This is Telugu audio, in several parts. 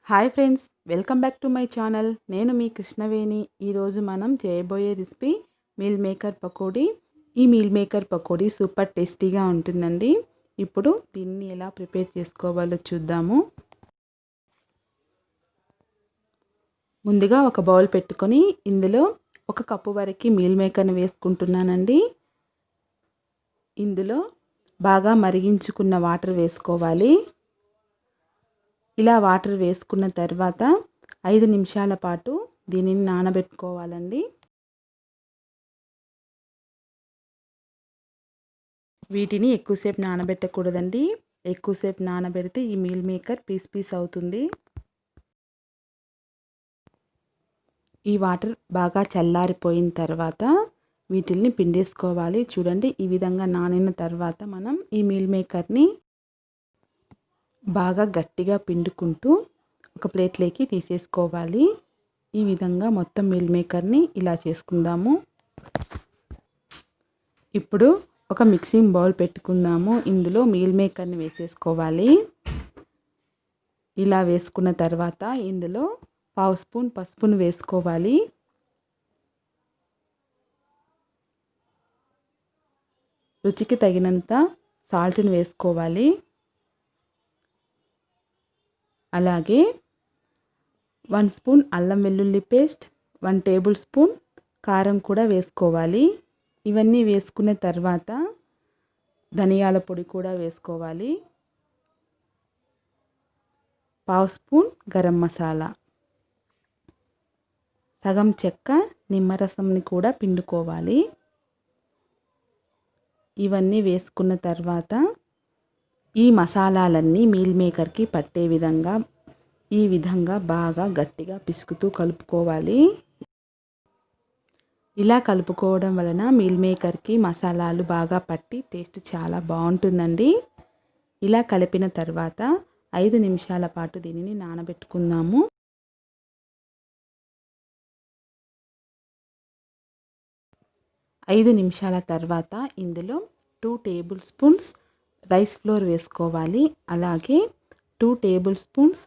Hi friends, welcome back to my channel. నేను మీ కృష్ణవేణి. ఈరోజు మనం చేయబోయే రెసిపీ మీల్ మేకర్ పకోడీ. ఈ మీల్ మేకర్ పకోడీ సూపర్ టేస్టీగా ఉంటుందండి. ఇప్పుడు దీన్ని ఎలా ప్రిపేర్ చేసుకోవాలో చూద్దాము. ముందుగా ఒక బౌల్ పెట్టుకొని ఇందులో 1 కప్పు వరకు మీల్ మేకర్ని వేసుకుంటున్నానండి. ఇందులో బాగా మరిగించుకున్న వాటర్ వేసుకోవాలి. ఇలా వాటర్ వేసుకున్న తర్వాత 5 నిమిషాల పాటు దీనిని నానబెట్టుకోవాలండి. వీటిని ఎక్కువసేపు నానబెట్టకూడదండి. ఎక్కువసేపు నానబెడితే ఈ మీల్ మేకర్ పీస్ అవుతుంది. ఈ వాటర్ బాగా చల్లారిపోయిన తర్వాత వీటిల్ని పిండేసుకోవాలి. చూడండి, ఈ విధంగా నానిన తర్వాత మనం ఈ మీల్ మేకర్ని బాగా గట్టిగా పిండుకుంటూ ఒక ప్లేట్లోకి తీసేసుకోవాలి. ఈ విధంగా మొత్తం మీల్ మేకర్ని ఇలా చేసుకుందాము. ఇప్పుడు ఒక మిక్సింగ్ బౌల్ పెట్టుకుందాము. ఇందులో మీల్ మేకర్ని వేసేసుకోవాలి. ఇలా వేసుకున్న తర్వాత ఇందులో 1/2 స్పూన్ పసుపును వేసుకోవాలి. రుచికి తగినంత సాల్ట్ని వేసుకోవాలి. అలాగే 1 స్పూన్ అల్లం వెల్లుల్లి పేస్ట్, 1 టేబుల్ స్పూన్ కారం కూడా వేసుకోవాలి. ఇవన్నీ వేసుకున్న తర్వాత ధనియాల పొడి కూడా వేసుకోవాలి. 1/2 స్పూన్ గరం మసాలా, సగం చెక్క నిమ్మరసంని కూడా పిండుకోవాలి. ఇవన్నీ వేసుకున్న తర్వాత ఈ మసాలాలన్నీ మీల్ మేకర్కి పట్టే విధంగా ఈ విధంగా బాగా గట్టిగా పిసుకుతూ కలుపుకోవాలి. ఇలా కలుపుకోవడం వలన మీల్ మేకర్కి మసాలాలు బాగా పట్టి టేస్ట్ చాలా బాగుంటుందండి. ఇలా కలిపిన తర్వాత 5 నిమిషాల పాటు దీనిని నానబెట్టుకుందాము. ఐదు నిమిషాల తర్వాత ఇందులో 2 టేబుల్ స్పూన్స్ రైస్ ఫ్లోర్ వేసుకోవాలి. అలాగే 2 టేబుల్ స్పూన్స్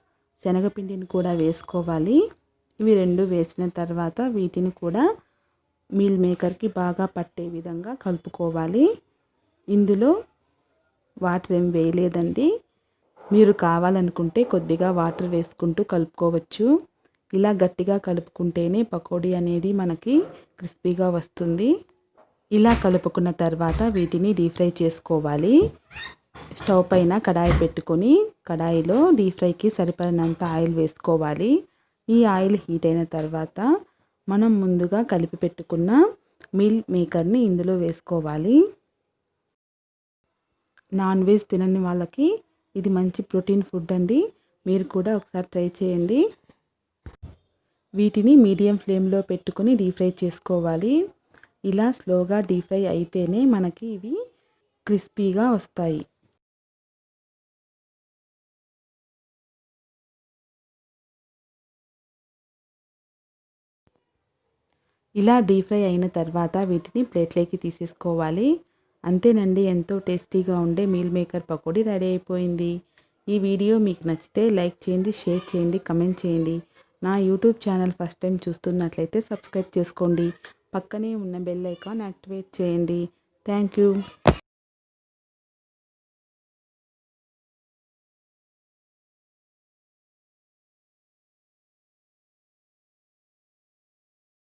శనగపిండిని కూడా వేసుకోవాలి. ఇవి రెండు వేసిన తర్వాత వీటిని కూడా మీల్ మేకర్కి బాగా పట్టే విధంగా కలుపుకోవాలి. ఇందులో వాటర్ ఏం వేయలేదండి. మీరు కావాలనుకుంటే కొద్దిగా వాటర్ వేసుకుంటూ కలుపుకోవచ్చు. ఇలా గట్టిగా కలుపుకుంటేనే పకోడీ అనేది మనకి క్రిస్పీగా వస్తుంది. ఇలా కలుపుకున్న తర్వాత వీటిని డీప్ ఫ్రై చేసుకోవాలి. స్టవ్ పైన కడాయి పెట్టుకొని కడాయిలో డీప్ ఫ్రైకి సరిపడినంత ఆయిల్ వేసుకోవాలి. ఈ ఆయిల్ హీట్ అయిన తర్వాత మనం ముందుగా కలిపి పెట్టుకున్న మీల్ మేకర్ని ఇందులో వేసుకోవాలి. నాన్ వెజ్ తినని వాళ్ళకి ఇది మంచి ప్రోటీన్ ఫుడ్ అండి. మీరు కూడా ఒకసారి ట్రై చేయండి. వీటిని మీడియం ఫ్లేమ్లో పెట్టుకొని డీప్ ఫ్రై చేసుకోవాలి. ఇలా స్లోగా డీప్ ఫ్రై అయితేనే మనకి ఇవి క్రిస్పీగా వస్తాయి. ఇలా డీప్ ఫ్రై అయిన తర్వాత వీటిని ప్లేట్లోకి తీసేసుకోవాలి. అంతేనండి, ఎంతో టేస్టీగా ఉండే మీల్ మేకర్ పకోడీ రెడీ అయిపోయింది. ఈ వీడియో మీకు నచ్చితే లైక్ చేయండి, షేర్ చేయండి, కమెంట్ చేయండి. నా యూట్యూబ్ ఛానల్ ఫస్ట్ టైం చూస్తున్నట్లయితే సబ్స్క్రైబ్ చేసుకోండి. పక్కనే ఉన్న బెల్ ఐకాన్ యాక్టివేట్ చేయండి. Thank you.